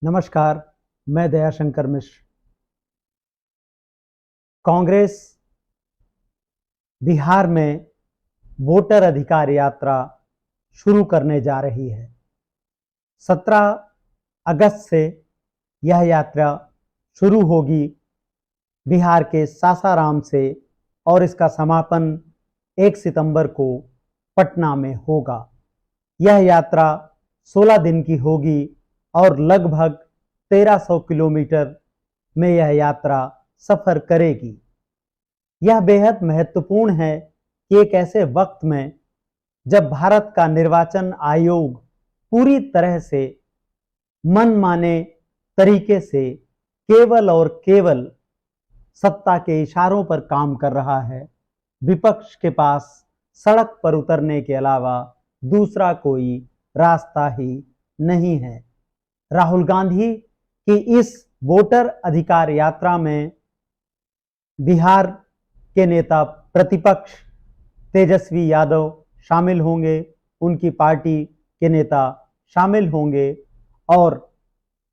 नमस्कार, मैं दयाशंकर मिश्र। कांग्रेस बिहार में वोटर अधिकार यात्रा शुरू करने जा रही है। 17 अगस्त से यह यात्रा शुरू होगी बिहार के सासाराम से और इसका समापन 1 सितंबर को पटना में होगा। यह यात्रा 16 दिन की होगी और लगभग 1300 किलोमीटर में यह यात्रा सफर करेगी। यह बेहद महत्वपूर्ण है कि एक ऐसे वक्त में जब भारत का निर्वाचन आयोग पूरी तरह से मनमाने तरीके से केवल और केवल सत्ता के इशारों पर काम कर रहा है, विपक्ष के पास सड़क पर उतरने के अलावा दूसरा कोई रास्ता ही नहीं है। राहुल गांधी की इस वोटर अधिकार यात्रा में बिहार के नेता प्रतिपक्ष तेजस्वी यादव शामिल होंगे, उनकी पार्टी के नेता शामिल होंगे और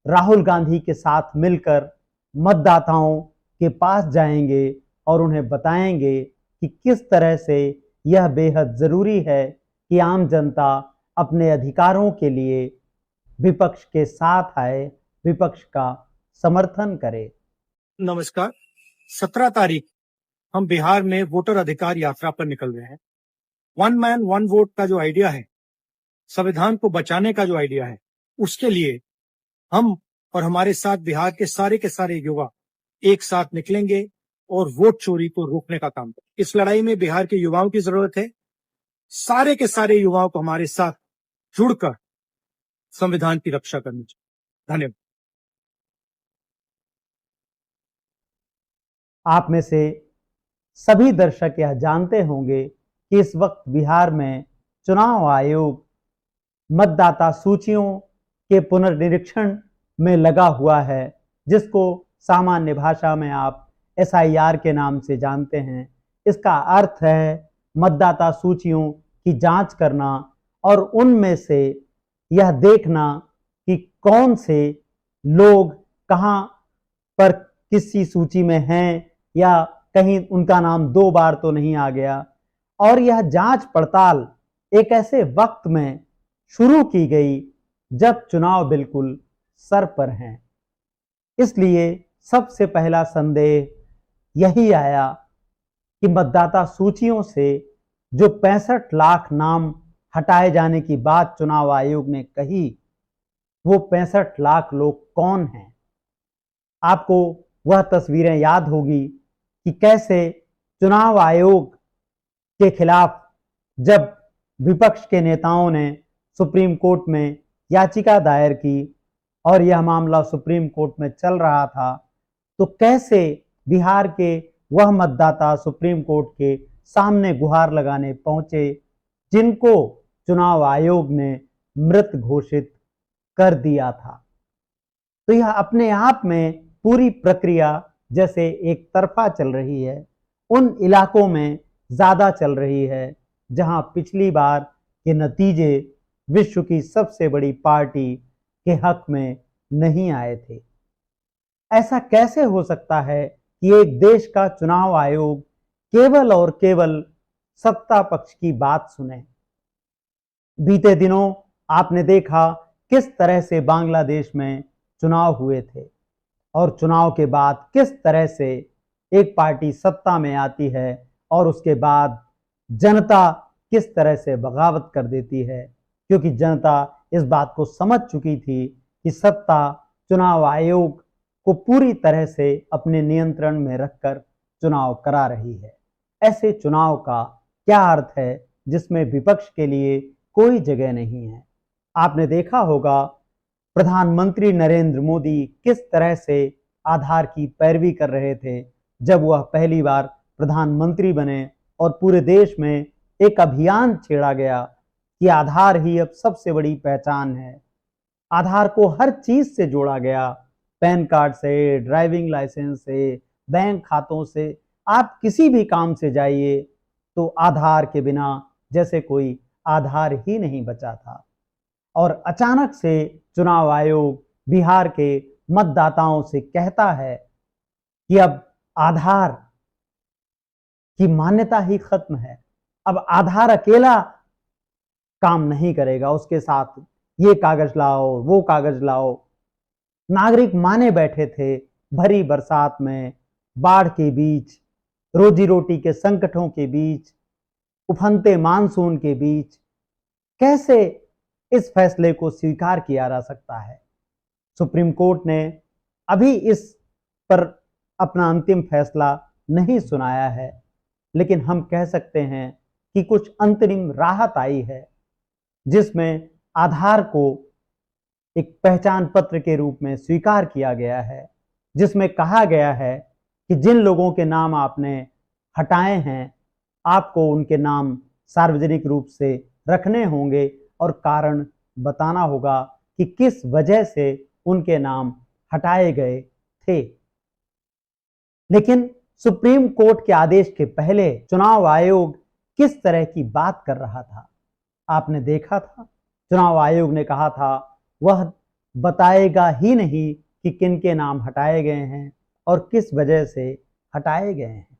राहुल गांधी के साथ मिलकर मतदाताओं के पास जाएंगे और उन्हें बताएंगे कि किस तरह से यह बेहद जरूरी है कि आम जनता अपने अधिकारों के लिए विपक्ष के साथ आए, विपक्ष का समर्थन करे। नमस्कार। 17 तारीख हम बिहार में वोटर अधिकार यात्रा पर निकल रहे हैं। वन मैन वन वोट का जो आइडिया है, संविधान को बचाने का जो आइडिया है, उसके लिए हम और हमारे साथ बिहार के सारे युवा एक साथ निकलेंगे और वोट चोरी को रोकने का काम करेंगे। इस लड़ाई में बिहार के युवाओं की जरूरत है। सारे के सारे युवाओं को हमारे साथ जुड़कर संविधान की रक्षा करनी चाहिए। धन्यवाद। आप में से सभी दर्शक यह जानते होंगे कि इस वक्त बिहार में चुनाव आयोग मतदाता सूचियों के पुनर्निरीक्षण में लगा हुआ है, जिसको सामान्य भाषा में आप SIR के नाम से जानते हैं। इसका अर्थ है मतदाता सूचियों की जांच करना और उनमें से यह देखना कि कौन से लोग कहां पर किसी सूची में हैं या कहीं उनका नाम 2 बार तो नहीं आ गया। और यह जांच पड़ताल एक ऐसे वक्त में शुरू की गई जब चुनाव बिल्कुल सर पर हैं। इसलिए सबसे पहला संदेह यही आया कि मतदाता सूचियों से जो 65 लाख नाम हटाए जाने की बात चुनाव आयोग ने कही, वो 65 लाख लोग कौन हैं। आपको वह तस्वीरें याद होगी कि कैसे चुनाव आयोग के खिलाफ जब विपक्ष के नेताओं ने सुप्रीम कोर्ट में याचिका दायर की और यह मामला सुप्रीम कोर्ट में चल रहा था, तो कैसे बिहार के वह मतदाता सुप्रीम कोर्ट के सामने गुहार लगाने पहुंचे जिनको चुनाव आयोग ने मृत घोषित कर दिया था। तो यह अपने आप में पूरी प्रक्रिया जैसे एक तरफा चल रही है, उन इलाकों में ज्यादा चल रही है जहां पिछली बार के नतीजे विश्व की सबसे बड़ी पार्टी के हक में नहीं आए थे। ऐसा कैसे हो सकता है कि एक देश का चुनाव आयोग केवल और केवल सत्ता पक्ष की बात सुने। बीते दिनों आपने देखा किस तरह से बांग्लादेश में चुनाव हुए थे और चुनाव के बाद किस तरह से एक पार्टी सत्ता में आती है और उसके बाद जनता किस तरह से बगावत कर देती है, क्योंकि जनता इस बात को समझ चुकी थी कि सत्ता चुनाव आयोग को पूरी तरह से अपने नियंत्रण में रखकर चुनाव करा रही है। ऐसे चुनाव का क्या अर्थ है जिसमें विपक्ष के लिए कोई जगह नहीं है। आपने देखा होगा प्रधानमंत्री नरेंद्र मोदी किस तरह से आधार की पैरवी कर रहे थे जब वह पहली बार प्रधानमंत्री बने और पूरे देश में एक अभियान छेड़ा गया कि आधार ही अब सबसे बड़ी पहचान है। आधार को हर चीज से जोड़ा गया, पैन कार्ड से, ड्राइविंग लाइसेंस से, बैंक खातों से, आप किसी भी काम से जाइए तो आधार के बिना जैसे कोई आधार ही नहीं बचा था। और अचानक से चुनाव आयोग बिहार के मतदाताओं से कहता है कि अब आधार की मान्यता ही खत्म है, अब आधार अकेला काम नहीं करेगा, उसके साथ ये कागज लाओ, वो कागज लाओ। नागरिक माने बैठे थे भरी बरसात में, बाढ़ के बीच, रोजी रोटी के संकटों के बीच, उफनते मानसून के बीच कैसे इस फैसले को स्वीकार किया जा सकता है। सुप्रीम कोर्ट ने अभी इस पर अपना अंतिम फैसला नहीं सुनाया है, लेकिन हम कह सकते हैं कि कुछ अंतरिम राहत आई है, जिसमें आधार को एक पहचान पत्र के रूप में स्वीकार किया गया है, जिसमें कहा गया है कि जिन लोगों के नाम आपने हटाए हैं, आपको उनके नाम सार्वजनिक रूप से रखने होंगे और कारण बताना होगा कि किस वजह से उनके नाम हटाए गए थे। लेकिन सुप्रीम कोर्ट के आदेश के पहले चुनाव आयोग किस तरह की बात कर रहा था, आपने देखा था। चुनाव आयोग ने कहा था वह बताएगा ही नहीं कि किन के नाम हटाए गए हैं और किस वजह से हटाए गए हैं,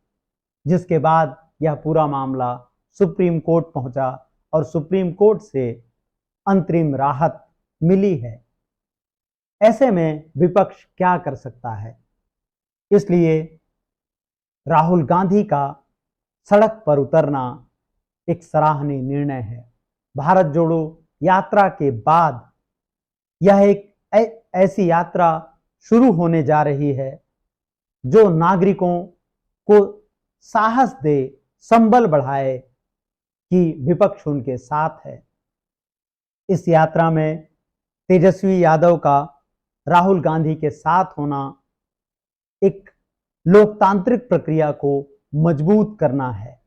जिसके बाद यह पूरा मामला सुप्रीम कोर्ट पहुंचा और सुप्रीम कोर्ट से अंतरिम राहत मिली है। ऐसे में विपक्ष क्या कर सकता है? इसलिए राहुल गांधी का सड़क पर उतरना एक सराहनीय निर्णय है। भारत जोड़ो यात्रा के बाद यह एक ऐसी यात्रा शुरू होने जा रही है जो नागरिकों को साहस दे, संबल बढ़ाए कि विपक्ष उनके साथ है। इस यात्रा में तेजस्वी यादव का राहुल गांधी के साथ होना एक लोकतांत्रिक प्रक्रिया को मजबूत करना है।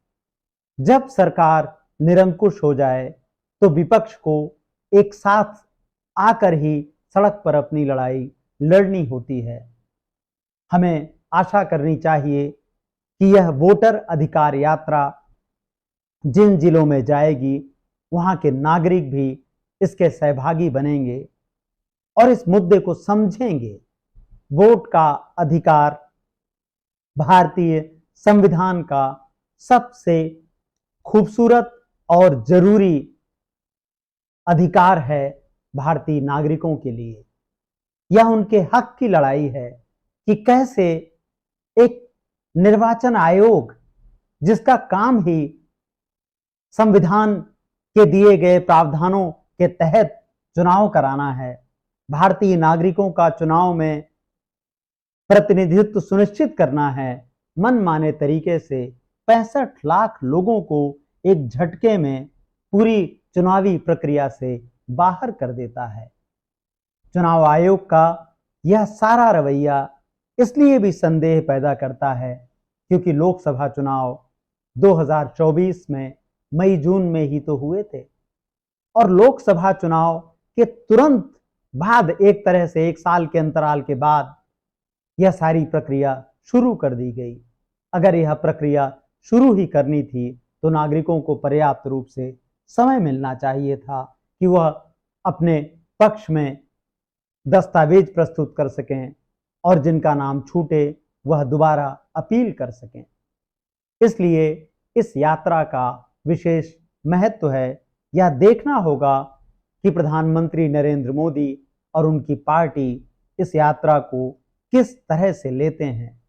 जब सरकार निरंकुश हो जाए तो विपक्ष को एक साथ आकर ही सड़क पर अपनी लड़ाई लड़नी होती है। हमें आशा करनी चाहिए कि यह वोटर अधिकार यात्रा जिन जिलों में जाएगी, वहां के नागरिक भी इसके सहभागी बनेंगे और इस मुद्दे को समझेंगे। वोट का अधिकार भारतीय संविधान का सबसे खूबसूरत और जरूरी अधिकार है भारतीय नागरिकों के लिए। यह उनके हक की लड़ाई है कि कैसे एक निर्वाचन आयोग, जिसका काम ही संविधान के दिए गए प्रावधानों के तहत चुनाव कराना है, भारतीय नागरिकों का चुनाव में प्रतिनिधित्व सुनिश्चित करना है, मनमाने तरीके से 65 लाख लोगों को एक झटके में पूरी चुनावी प्रक्रिया से बाहर कर देता है। चुनाव आयोग का यह सारा रवैया इसलिए भी संदेह पैदा करता है क्योंकि लोकसभा चुनाव 2024 में मई जून में ही तो हुए थे और लोकसभा चुनाव के तुरंत बाद, एक तरह से 1 साल के अंतराल के बाद, यह सारी प्रक्रिया शुरू कर दी गई। अगर यह प्रक्रिया शुरू ही करनी थी तो नागरिकों को पर्याप्त रूप से समय मिलना चाहिए था कि वह अपने पक्ष में दस्तावेज प्रस्तुत कर सकें और जिनका नाम छूटे वह दोबारा अपील कर सकें। इसलिए इस यात्रा का विशेष महत्व है। यह देखना होगा कि प्रधानमंत्री नरेंद्र मोदी और उनकी पार्टी इस यात्रा को किस तरह से लेते हैं।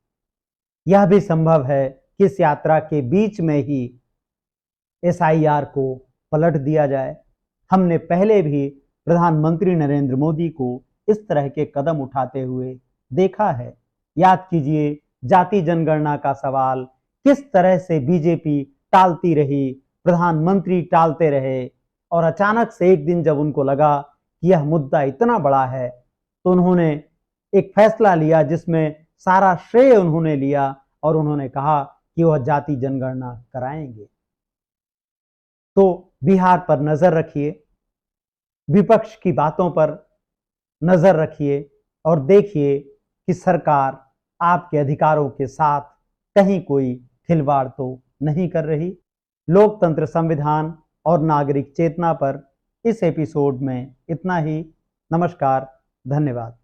यह भी संभव है कि इस यात्रा के बीच में ही SIR को पलट दिया जाए। हमने पहले भी प्रधानमंत्री नरेंद्र मोदी को इस तरह के कदम उठाते हुए देखा है। याद कीजिए, जाति जनगणना का सवाल किस तरह से बीजेपी टालती रही, प्रधानमंत्री टालते रहे और अचानक से एक दिन जब उनको लगा कि यह मुद्दा इतना बड़ा है तो उन्होंने एक फैसला लिया जिसमें सारा श्रेय उन्होंने लिया और उन्होंने कहा कि वह जाति जनगणना कराएंगे। तो बिहार पर नजर रखिए, विपक्ष की बातों पर नजर रखिए और देखिए कि सरकार आपके अधिकारों के साथ कहीं कोई खिलवाड़ तो नहीं कर रही। लोकतंत्र, संविधान और नागरिक चेतना पर इस एपिसोड में इतना ही। नमस्कार, धन्यवाद।